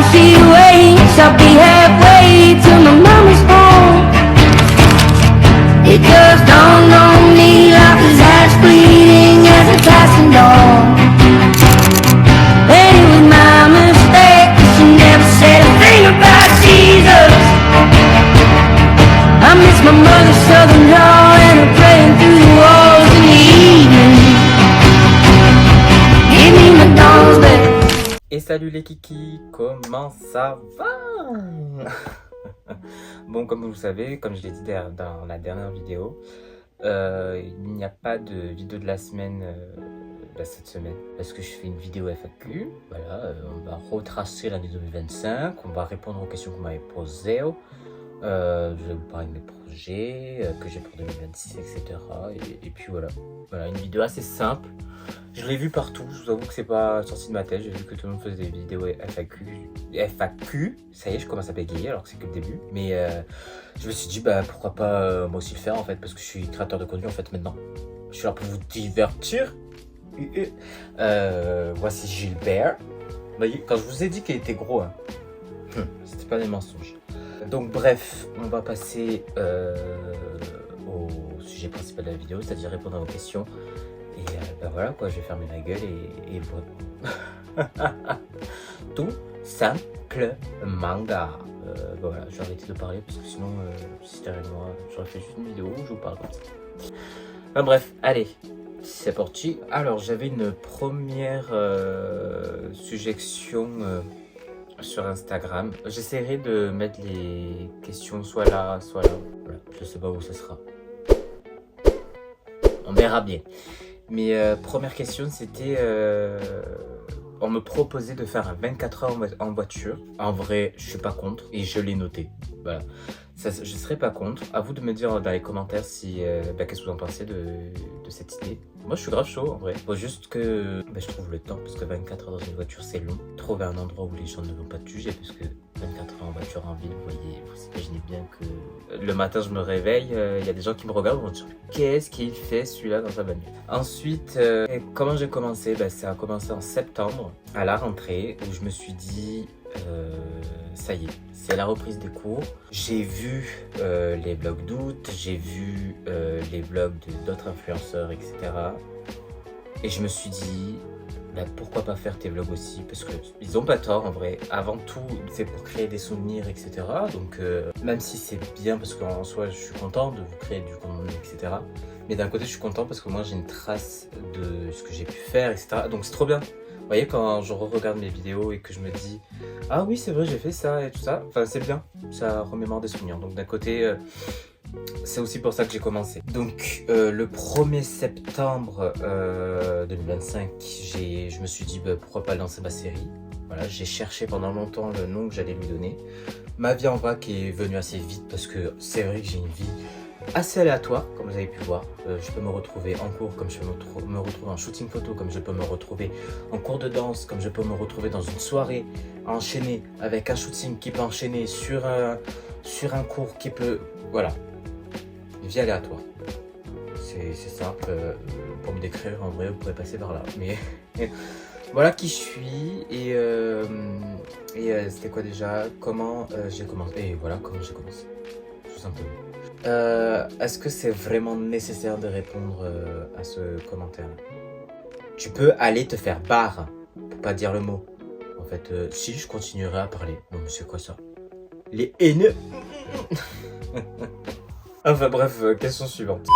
long she waits, I'll be halfway to my mama's home. It just dawned on me like his eyes bleeding as a passing dawn. And it was my mistake, she never said a thing about Jesus. I miss my mother's southern drawl and her praying through the walls in the evening. Give me my doll's back. Et salut les kikis, comment ça va? Bon, comme vous le savez, comme je l'ai dit dans la dernière vidéo, il n'y a pas de vidéo de la semaine cette semaine parce que je fais une vidéo FAQ. Voilà, on va retracer l'année 2025, on va répondre aux questions que vous m'avez posées. Je vais vous parler de mes projets que j'ai pour 2026, etc. Et puis voilà, une vidéo assez simple. Je l'ai vu partout, je vous avoue que c'est pas sorti de ma tête. J'ai vu que tout le monde faisait des vidéos FAQ. Ça y est, je commence à bégayer alors que c'est que le début. Mais je me suis dit, pourquoi pas moi aussi le faire en fait, parce que je suis créateur de contenu en fait maintenant. Je suis là pour vous divertir. Voici Gilbert. Quand je vous ai dit qu'il était gros, hein, c'était pas des mensonges. Donc bref, on va passer au sujet principal de la vidéo, c'est-à-dire répondre à vos questions. Et voilà quoi, je vais fermer ma gueule et voilà. Tout simplement. Voilà, je vais arrêter de parler parce que sinon, si c'était avec moi, j'aurais fait juste une vidéo où je vous parle comme ça. Bref, allez, c'est parti. Alors, j'avais une première suggestion sur Instagram. J'essaierai de mettre les questions soit là, soit là. Voilà, je sais pas où ce sera. On verra bien. Mais première question, c'était... on me proposait de faire un 24 heures en voiture. En vrai, je suis pas contre et je l'ai noté. Voilà. Ça, je serais pas contre. À vous de me dire dans les commentaires si qu'est-ce que vous en pensez de cette idée. Moi, je suis grave chaud en vrai. Faut juste que je trouve le temps parce que 24 heures dans une voiture, c'est long. Trouver un endroit où les gens ne vont pas te juger parce que 24 heures en voiture en ville, vous imaginez bien que le matin, je me réveille, il y a des gens qui me regardent et vont dire qu'est-ce qu'il fait celui-là dans sa bagnole. Ensuite, comment j'ai commencé? Ça a commencé en septembre à la rentrée où je me suis dit ça y est, c'est la reprise des cours. J'ai vu les vlogs d'août, j'ai vu les vlogs d'autres influenceurs, etc. Et je me suis dit, pourquoi pas faire tes vlogs aussi? Parce qu'ils ont pas tort en vrai. Avant tout, c'est pour créer des souvenirs, etc. Donc même si c'est bien, parce qu'en soi, je suis content de vous créer du contenu, etc. Mais d'un côté, je suis content parce que moi, j'ai une trace de ce que j'ai pu faire, etc. Donc c'est trop bien. Vous voyez, quand je regarde mes vidéos et que je me dis « Ah oui, c'est vrai, j'ai fait ça et tout ça », enfin c'est bien, ça remémore des souvenirs. Donc d'un côté, c'est aussi pour ça que j'ai commencé. Donc le 1er septembre 2025, je me suis dit pourquoi pas lancer ma série. Voilà, j'ai cherché pendant longtemps le nom que j'allais lui donner. Ma vie en vrac est venue assez vite parce que c'est vrai que j'ai une vie assez aléatoire, comme vous avez pu voir. Je peux me retrouver en cours, comme je peux me retrouver en shooting photo, comme je peux me retrouver en cours de danse, comme je peux me retrouver dans une soirée enchaînée avec un shooting qui peut enchaîner sur un cours qui peut... Voilà, une vie aléatoire. C'est simple, pour me décrire en vrai vous pourrez passer par là. Mais voilà qui je suis et c'était quoi déjà? Comment j'ai commencé? Et voilà comment j'ai commencé, tout simplement. Est-ce que c'est vraiment nécessaire de répondre à ce commentaire? Tu peux aller te faire barre pour pas dire le mot. En fait, si je continuerai à parler. Non mais c'est quoi ça? Les haineux. Enfin bref, question suivante.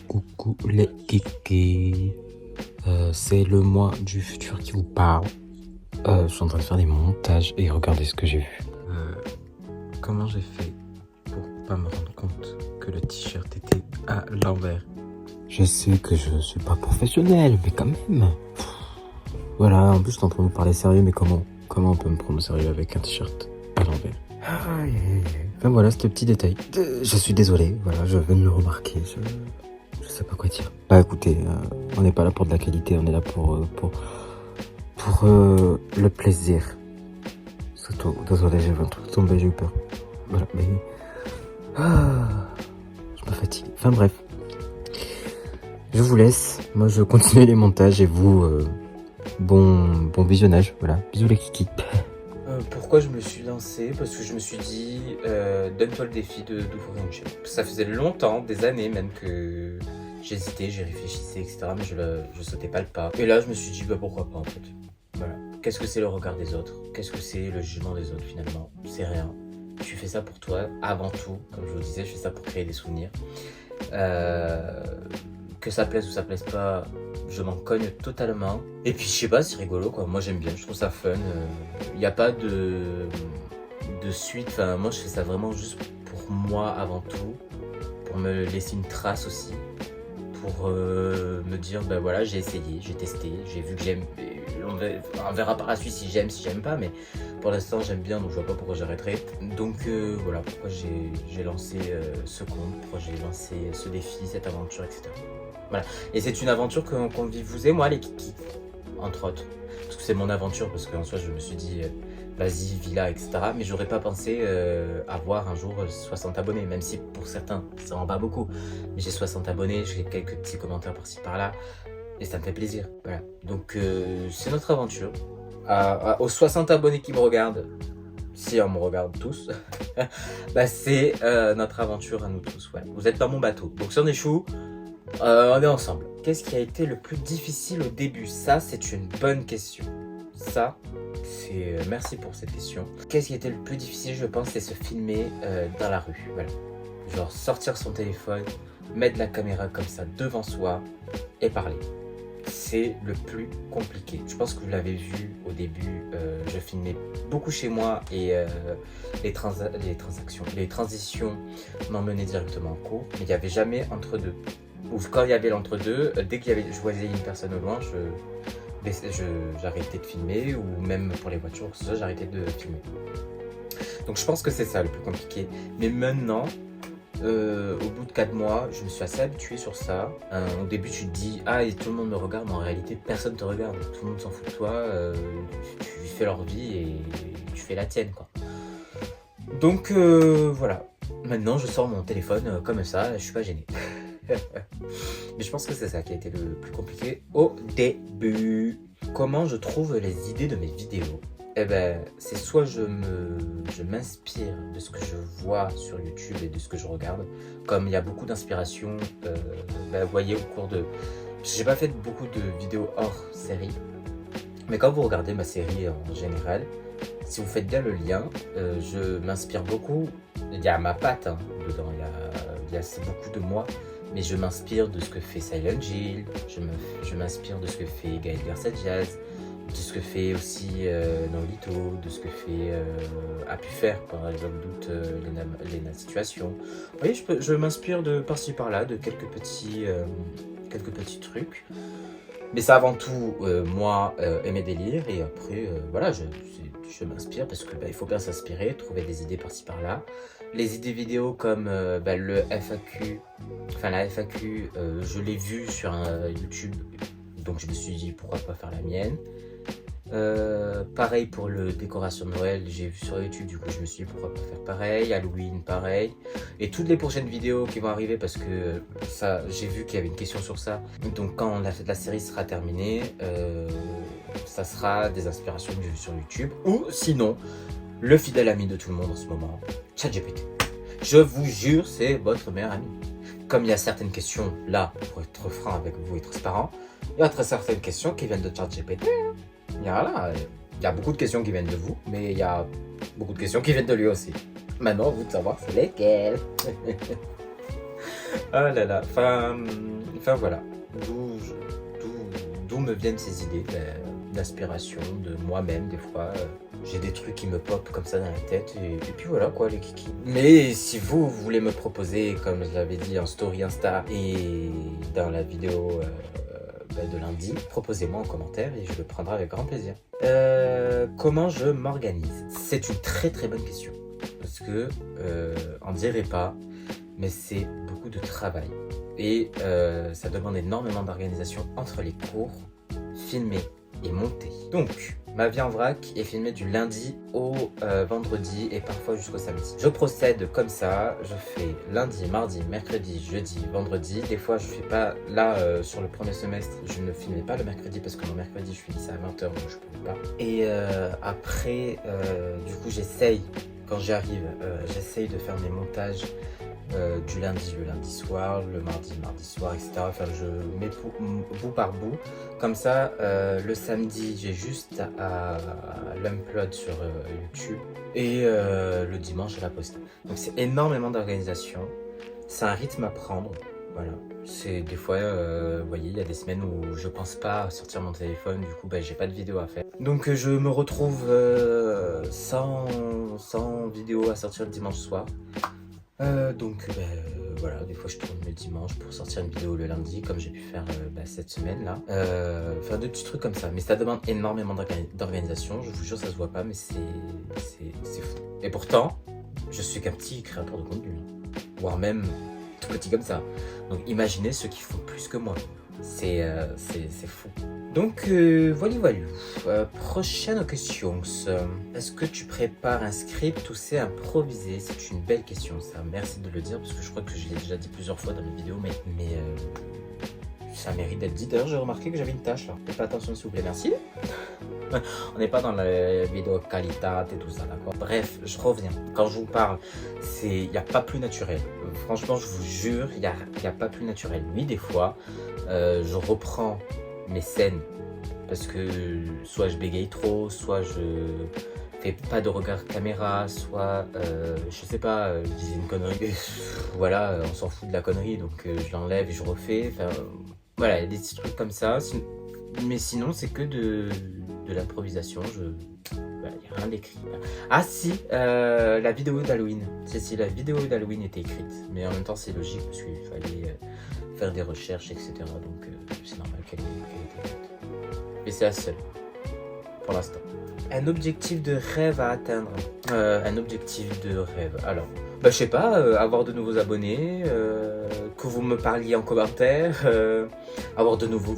Coucou les kikis. C'est le moi du futur qui vous parle. Je suis en train de faire des montages et regardez ce que j'ai vu. Comment j'ai fait pour pas me rendre compte que le t-shirt était à l'envers? Je sais que je suis pas professionnel, mais quand même. Voilà, en plus je suis en train de me parler sérieux, mais comment on peut me prendre au sérieux avec un t-shirt à l'envers? Enfin voilà, c'était le petit détail. Je suis désolé, voilà, je viens de le remarquer. Je sais pas quoi dire. Écoutez, on n'est pas là pour de la qualité, on est là pour le plaisir. Surtout, désolé, j'ai vu un truc tomber, j'ai eu peur. Voilà, mais... je me fatigue. Enfin bref. Je vous laisse. Moi, je continue les montages et vous, bon visionnage. Voilà, bisous les kikis. Pour pourquoi je me suis lancé? Parce que je me suis dit, donne-toi le défi d'ouvrir une chaîne. Ça faisait longtemps, des années même, que j'hésitais, j'y réfléchissais, etc. Mais je sautais pas le pas. Et là, je me suis dit, bah pourquoi pas en fait. Voilà. Qu'est-ce que c'est le regard des autres? Qu'est-ce que c'est le jugement des autres finalement? C'est rien. Tu fais ça pour toi, avant tout. Comme je vous disais, je fais ça pour créer des souvenirs. Que ça plaise ou ça plaise pas, je m'en cogne totalement. Et puis je sais pas, c'est rigolo quoi. Moi j'aime bien, je trouve ça fun. Il n'y a pas de suite. Enfin, moi je fais ça vraiment juste pour moi avant tout. Pour me laisser une trace aussi. Pour me dire, ben voilà, j'ai essayé, j'ai testé, j'ai vu que j'aime. On verra par la suite si j'aime pas, mais pour l'instant j'aime bien, donc je vois pas pourquoi j'arrêterai. Donc voilà pourquoi j'ai lancé ce compte, pourquoi j'ai lancé ce défi, cette aventure, etc. Voilà. Et c'est une aventure qu'on vit vous et moi, les kikis, entre autres. Parce que c'est mon aventure, parce qu'en soi je me suis dit, vas-y, vis-la, etc. Mais j'aurais pas pensé avoir un jour 60 abonnés, même si pour certains ça en va beaucoup. Mais j'ai 60 abonnés, j'ai quelques petits commentaires par-ci par-là. Et ça me fait plaisir, voilà. Donc c'est notre aventure. Aux 60 abonnés qui me regardent, si on me regarde tous, bah c'est notre aventure à nous tous. Voilà. Vous êtes dans mon bateau. Donc si on échoue, on est ensemble. Qu'est-ce qui a été le plus difficile au début? Ça, c'est une bonne question. Ça, c'est... merci pour cette question. Qu'est-ce qui a été le plus difficile, je pense, c'est se filmer dans la rue. Voilà. Genre sortir son téléphone, mettre la caméra comme ça devant soi et parler. C'est le plus compliqué. Je pense que vous l'avez vu au début, je filmais beaucoup chez moi et les transitions m'emmenaient directement en cours, mais il n'y avait jamais entre-deux. Ou quand il y avait l'entre-deux, dès je voyais une personne au loin, j'arrêtais de filmer, ou même pour les voitures, que ce soit, j'arrêtais de filmer. Donc je pense que c'est ça le plus compliqué. Mais maintenant, au bout de 4 mois, je me suis assez habitué sur ça. Au début, tu te dis, ah, et tout le monde me regarde, mais en réalité, personne te regarde. Tout le monde s'en fout de toi. Tu fais leur vie et tu fais la tienne, quoi. Donc, voilà. Maintenant, je sors mon téléphone comme ça, je suis pas gêné. Mais je pense que c'est ça qui a été le plus compliqué au début. Comment je trouve les idées de mes vidéos? Eh ben, c'est soit je m'inspire de ce que je vois sur YouTube et de ce que je regarde. Comme il y a beaucoup d'inspiration, vous voyez au cours de... J'ai pas fait beaucoup de vidéos hors série, mais quand vous regardez ma série en général, si vous faites bien le lien, je m'inspire beaucoup. Il y a ma patte dedans, il y a beaucoup de moi. Mais je m'inspire de ce que fait Silent Jill, je m'inspire de ce que fait Gaël Garcia Diaz, de ce que fait aussi Nolito, de ce que a pu faire par exemple Lena Situation. Vous voyez, je m'inspire de par-ci par-là, de quelques petits trucs. Mais c'est avant tout moi et mes délires, et après voilà, je m'inspire parce que il faut bien s'inspirer, trouver des idées par-ci par-là. Les idées vidéo comme le FAQ, enfin la FAQ, je l'ai vu sur YouTube, donc je me suis dit pourquoi pas faire la mienne. Pareil pour le décoration de Noël, j'ai vu sur YouTube, du coup je me suis dit pourquoi pas faire pareil. Halloween pareil, et toutes les prochaines vidéos qui vont arriver, parce que ça, j'ai vu qu'il y avait une question sur ça, donc quand la série sera terminée, ça sera des inspirations que j'ai vues sur YouTube, ou sinon le fidèle ami de tout le monde en ce moment, ChatGPT. Je vous jure, c'est votre meilleur ami. Comme il y a certaines questions là, pour être franc avec vous et transparent, il y a certaines questions qui viennent de ChatGPT. Il y a beaucoup de questions qui viennent de vous, mais il y a beaucoup de questions qui viennent de lui aussi. Maintenant, vous de savoir c'est lesquelles. Ah là là, enfin voilà. D'où me viennent ces idées d'inspiration de moi-même des fois. J'ai des trucs qui me popent comme ça dans la tête, et puis voilà quoi, les kikis. Mais si vous voulez me proposer, comme je l'avais dit en story Insta et dans la vidéo de lundi, proposez-moi en commentaire et je le prendrai avec grand plaisir. Comment je m'organise? C'est une très très bonne question, parce que on dirait pas, mais c'est beaucoup de travail et ça demande énormément d'organisation entre les cours, filmer et monter. Donc Ma vie en vrac est filmée du lundi au vendredi et parfois jusqu'au samedi. Je procède comme ça, je fais lundi, mardi, mercredi, jeudi, vendredi. Des fois je fais pas, là sur le premier semestre, je ne filmais pas le mercredi parce que mon mercredi je finissais à 20h donc je pouvais pas. Et après, du coup j'essaye, quand j'y arrive, j'essaye de faire mes montages du lundi le lundi soir, le mardi soir, etc. Enfin, je mets bout par bout. Comme ça, le samedi, j'ai juste à l'upload sur YouTube et le dimanche, je la poste. Donc c'est énormément d'organisation. C'est un rythme à prendre. Voilà. C'est des fois, vous voyez, il y a des semaines où je pense pas sortir mon téléphone, du coup, j'ai pas de vidéo à faire. Donc je me retrouve sans vidéo à sortir le dimanche soir. Voilà, des fois je tourne le dimanche pour sortir une vidéo le lundi comme j'ai pu faire cette semaine là. Faire des petits trucs comme ça, mais ça demande énormément d'organisation, je vous jure ça se voit pas mais c'est fou. Et pourtant, je suis qu'un petit créateur de contenu, voire même tout petit comme ça. Donc imaginez ceux qui font plus que moi, c'est fou. Donc voilà. Prochaine question. Est-ce que tu prépares un script ou c'est improvisé? C'est une belle question ça. Merci de le dire parce que je crois que je l'ai déjà dit plusieurs fois dans mes vidéos, mais ça mérite d'être dit. D'ailleurs j'ai remarqué que j'avais une tâche là. Faites pas attention s'il vous plaît, merci. On n'est pas dans la vidéo qualité et tout ça, d'accord? Bref, je reviens. Quand je vous parle, il n'y a pas plus naturel. Franchement, je vous jure, il n'y a pas plus naturel. Oui, des fois, je reprends mes scènes parce que soit je bégaye trop, soit je fais pas de regard caméra, soit je sais pas, je disais une connerie. Et, voilà, on s'en fout de la connerie, donc je l'enlève et je refais. Enfin, voilà, il y a des petits trucs comme ça. Mais sinon, c'est que de l'improvisation. Il n'y a rien d'écrit. Ah si, la vidéo d'Halloween. Si, la vidéo d'Halloween était écrite. Mais en même temps, c'est logique parce qu'il fallait faire des recherches, etc. Donc c'est normal qu'elle ait été écrite. Mais c'est la seule, pour l'instant. Un objectif de rêve à atteindre. Un objectif de rêve. Alors, je sais pas, avoir de nouveaux abonnés, que vous me parliez en commentaire, avoir de nouveaux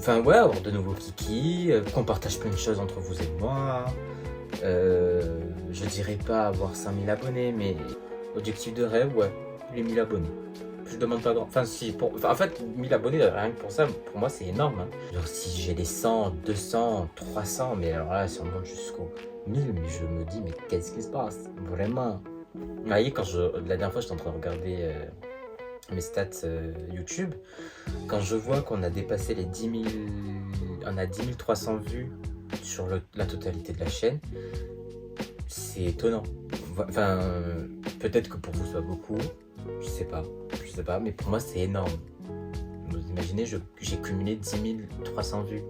kikis, qu'on partage plein de choses entre vous et moi. Je dirais pas avoir 5000 abonnés, mais objectif de rêve, ouais, les 1000 abonnés. Je demande pas grand. Enfin, en fait, 1000 abonnés, rien que pour ça, pour moi, c'est énorme. Hein. Genre, si j'ai des 100, 200, 300, mais alors là, si on monte jusqu'au 1000, mais je me dis, mais qu'est-ce qui se passe? Vraiment. Vous voyez, la dernière fois, j'étais en train de regarder mes stats YouTube. Quand je vois qu'on a dépassé les 10 000, on a 10 300 vues sur la totalité de la chaîne, c'est étonnant. Enfin, peut-être que pour vous, soit beaucoup. Je sais pas, mais pour moi c'est énorme. Vous imaginez, j'ai cumulé 10 300 vues.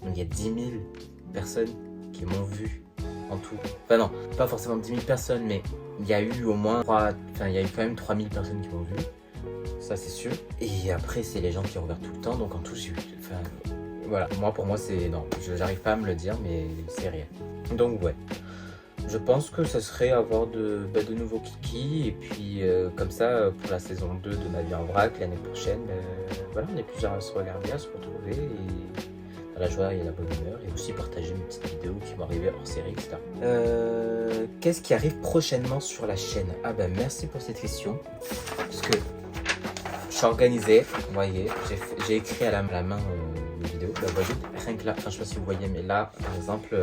Donc il y a 10 000 personnes qui m'ont vu en tout. Enfin non, pas forcément 10 000 personnes, mais il y a eu au moins il y a eu quand même 3000 personnes qui m'ont vu. Ça c'est sûr. Et après c'est les gens qui regardent tout le temps, donc en tout j'ai eu... voilà, pour moi c'est... Non, j'arrive pas à me le dire, mais c'est réel. Donc ouais. Je pense que ça serait avoir de nouveaux kikis et puis comme ça pour la saison 2 de Ma vie en vrac l'année prochaine, voilà, on est plusieurs à se regarder, à se retrouver et dans la joie et la bonne humeur et aussi partager mes petites vidéos qui vont arriver hors série, etc. Qu'est-ce qui arrive prochainement sur la chaîne? Ah merci pour cette question parce que je suis organisé, vous voyez, j'ai écrit à la main les vidéos, voyez, rien que là, enfin je sais pas si vous voyez mais là par exemple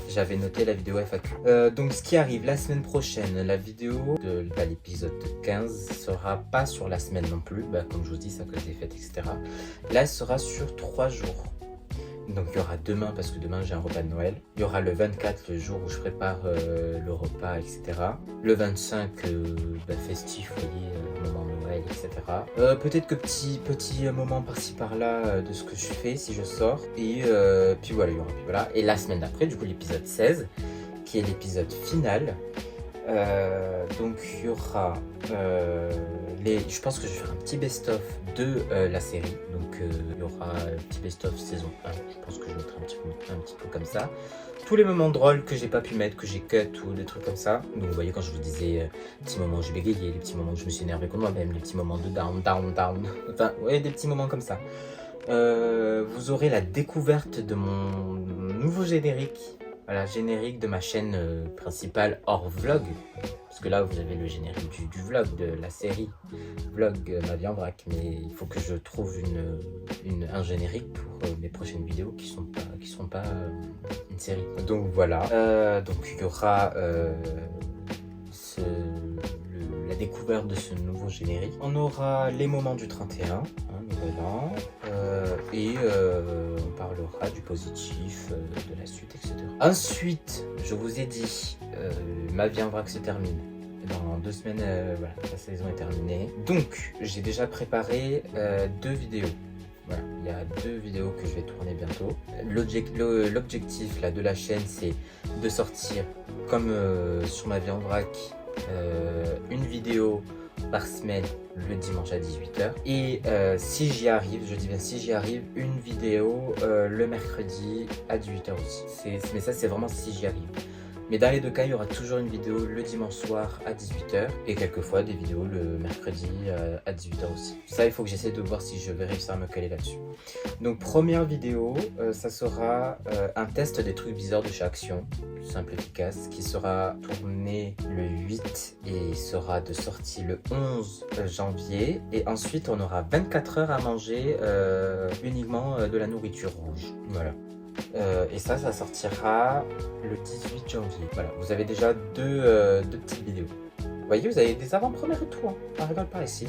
j'avais noté la vidéo FAQ. Donc ce qui arrive la semaine prochaine, la vidéo de l'épisode 15 sera pas sur la semaine non plus, comme je vous dis, ça cause des fêtes, etc. Là, elle sera sur 3 jours. Donc il y aura demain, parce que demain j'ai un repas de Noël. Il y aura le 24, le jour où je prépare le repas, etc. Le 25, festif, vous voyez, moment de Noël, etc. Peut-être que petit moment par-ci par-là de ce que je fais si je sors. Et puis voilà, il y aura voilà. Et la semaine d'après, du coup l'épisode 16, qui est l'épisode final. Donc il y aura je pense que je vais faire un petit best-of de la série. Donc il y aura un petit best-of saison 1. Je pense que je mettrai un petit peu comme ça. Tous les moments drôles que j'ai pas pu mettre, que j'ai cut ou des trucs comme ça. Donc vous voyez quand je vous disais petits moments où j'ai bégayé, les petits moments où je me suis énervé contre moi-même, les petits moments de down. Enfin ouais, des petits moments comme ça. Vous aurez la découverte de mon nouveau générique Voilà, générique de ma chaîne principale hors vlog. Parce que là, vous avez le générique du vlog, de la série vlog Ma vie en vrac. Mais il faut que je trouve un générique pour mes prochaines vidéos qui seront pas une série. Donc voilà. Donc il y aura la découverte de ce nouveau générique. On aura les moments du 31, nouvel an, et on parlera du positif, de la suite, etc. Ensuite, je vous ai dit, Ma vie en vrac se termine. Dans 2 semaines, voilà, la saison est terminée. Donc, j'ai déjà préparé 2 vidéos. Voilà, il y a 2 vidéos que je vais tourner bientôt. L'objectif là de la chaîne, c'est de sortir, comme sur Ma vie en vrac, une vidéo par semaine le dimanche à 18h. Et si j'y arrive, je dis bien si j'y arrive, une vidéo le mercredi à 18h aussi. Mais ça, c'est vraiment si j'y arrive. Mais dans les 2 cas, il y aura toujours une vidéo le dimanche soir à 18h et quelquefois des vidéos le mercredi à 18h aussi. Ça, il faut que j'essaie de voir si je vais réussir à me caler là-dessus. Donc, première vidéo, ça sera un test des trucs bizarres de chez Action, simple et efficace, qui sera tourné le 8 et sera de sortie le 11 janvier. Et ensuite, on aura 24 heures à manger uniquement de la nourriture rouge. Voilà. Et ça sortira le 18 janvier. Voilà, vous avez déjà deux petites vidéos. Vous voyez, vous avez des avant-premières et tout, hein. On rigole pas ici.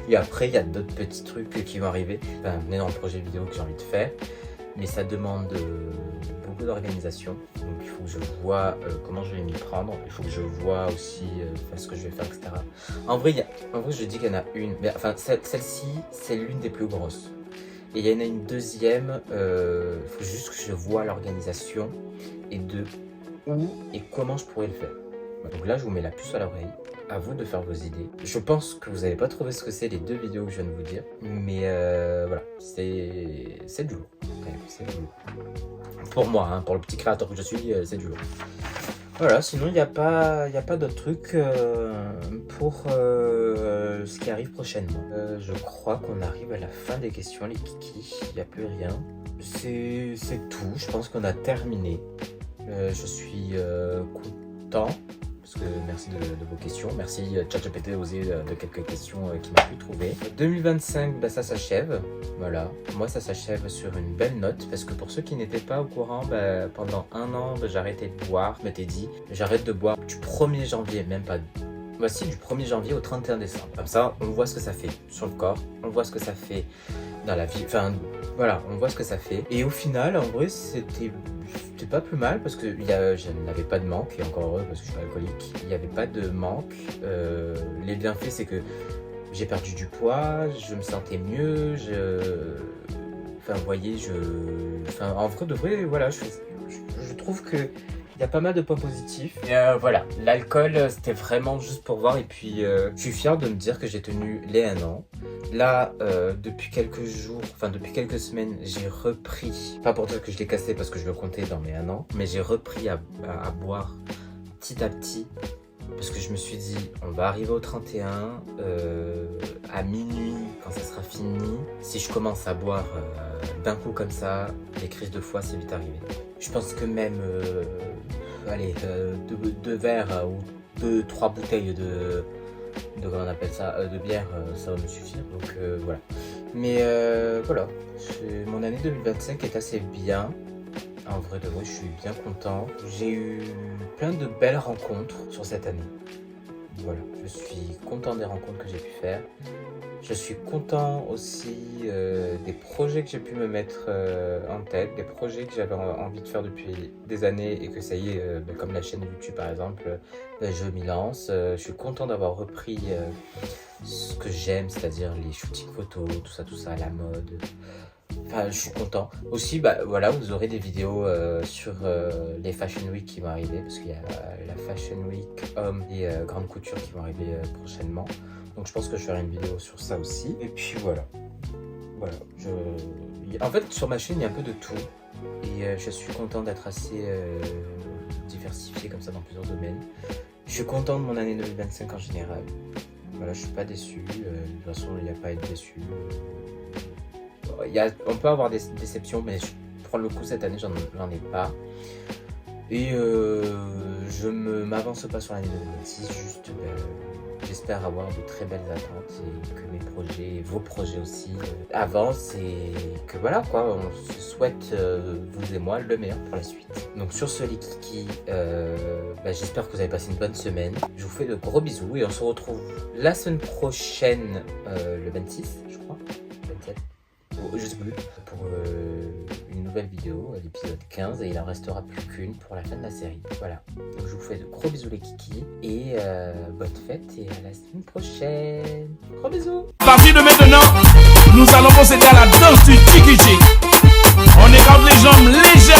Et après, il y a d'autres petits trucs qui vont arriver. Enfin, venez dans le projet vidéo que j'ai envie de faire. Mais ça demande beaucoup d'organisation. Donc, il faut que je vois comment je vais m'y prendre. Il faut que je vois aussi ce que je vais faire, etc. En vrai, je dis qu'il y en a une. Mais enfin, celle-ci, c'est l'une des plus grosses. Et il y en a une deuxième, il faut juste que je vois l'organisation et de où et comment je pourrais le faire. Donc là, je vous mets la puce à l'oreille. À vous de faire vos idées. Je pense que vous n'allez pas trouver ce que c'est les 2 vidéos que je viens de vous dire. Mais voilà, c'est du lourd. C'est du lourd. Pour moi, hein, pour le petit créateur que je suis, c'est du lourd. Voilà, sinon il n'y a pas d'autres trucs pour ce qui arrive prochainement. Je crois qu'on arrive à la fin des questions, les kikis. Il n'y a plus rien. C'est tout, je pense qu'on a terminé. Je suis content. Parce que merci de vos questions. Merci ChatGPT osé de quelques questions qui m'a pu trouver. 2025, bah, ça s'achève. Voilà. Moi, ça s'achève sur une belle note. Parce que pour ceux qui n'étaient pas au courant, bah, pendant 1 an, bah, j'ai arrêté de boire. Je m'étais dit, j'arrête de boire du 1er janvier, même pas. Voici du 1er janvier au 31 décembre. Comme ça, on voit ce que ça fait sur le corps. On voit ce que ça fait dans la vie. Enfin, voilà, on voit ce que ça fait. Et au final, en vrai, c'était pas plus mal parce que je n'avais pas de manque, et encore heureux parce que je suis pas alcoolique. Il n'y avait pas de manque. Les bienfaits, c'est que j'ai perdu du poids, je me sentais mieux, enfin, vous voyez, en vrai de vrai, voilà, je trouve que il y a pas mal de points positifs. Voilà, l'alcool, c'était vraiment juste pour voir. Et puis, je suis fier de me dire que j'ai tenu les 1 an. Là, depuis quelques jours, enfin depuis quelques semaines, j'ai repris, pas pour dire que je l'ai cassé parce que je le comptais dans mes 1 an, mais j'ai repris à boire petit à petit. Parce que je me suis dit, on va arriver au 31, à minuit, quand ça sera fini. Si je commence à boire d'un coup comme ça, les crises de foie, c'est vite arrivé. Je pense que même, allez, 2 verres ou 2-3 bouteilles de comment on appelle ça, de bière, ça va me suffire. Donc voilà. Mais voilà, mon année 2025 est assez bien. En vrai de vrai, je suis bien content. J'ai eu plein de belles rencontres sur cette année. Voilà, je suis content des rencontres que j'ai pu faire. Je suis content aussi des projets que j'ai pu me mettre en tête, des projets que j'avais envie de faire depuis des années et que ça y est, comme la chaîne YouTube par exemple, je m'y lance. Je suis content d'avoir repris ce que j'aime, c'est-à-dire les shootings photos, tout ça, la mode. Enfin, je suis content. Aussi, bah voilà, vous aurez des vidéos sur les Fashion Week qui vont arriver, parce qu'il y a la Fashion Week Homme et Grande Couture qui vont arriver prochainement. Donc je pense que je ferai une vidéo sur ça aussi. Et puis voilà. En fait, sur ma chaîne, il y a un peu de tout. Et je suis content d'être assez diversifié comme ça dans plusieurs domaines. Je suis content de mon année 2025 en général. Voilà, je suis pas déçu. De toute façon, il n'y a pas à être déçu. On peut avoir des déceptions, mais pour le coup, cette année, j'en ai pas. Et je m'avance pas sur l'année 2026, juste j'espère avoir de très belles attentes et que mes projets, vos projets aussi, avancent et que voilà quoi, on se souhaite, vous et moi, le meilleur pour la suite. Donc sur ce les kikis, j'espère que vous avez passé une bonne semaine. Je vous fais de gros bisous et on se retrouve la semaine prochaine, le 26 je crois, 27, je sais plus, pour une nouvelle vidéo, l'épisode 15, et il en restera plus qu'une pour la fin de la série. Voilà, donc je vous fais de gros bisous les kikis, et bonne fête, et à la semaine prochaine. Gros bisous. À partir de maintenant, nous allons procéder à la danse du tiki-tiki. On écarte les jambes légèrement.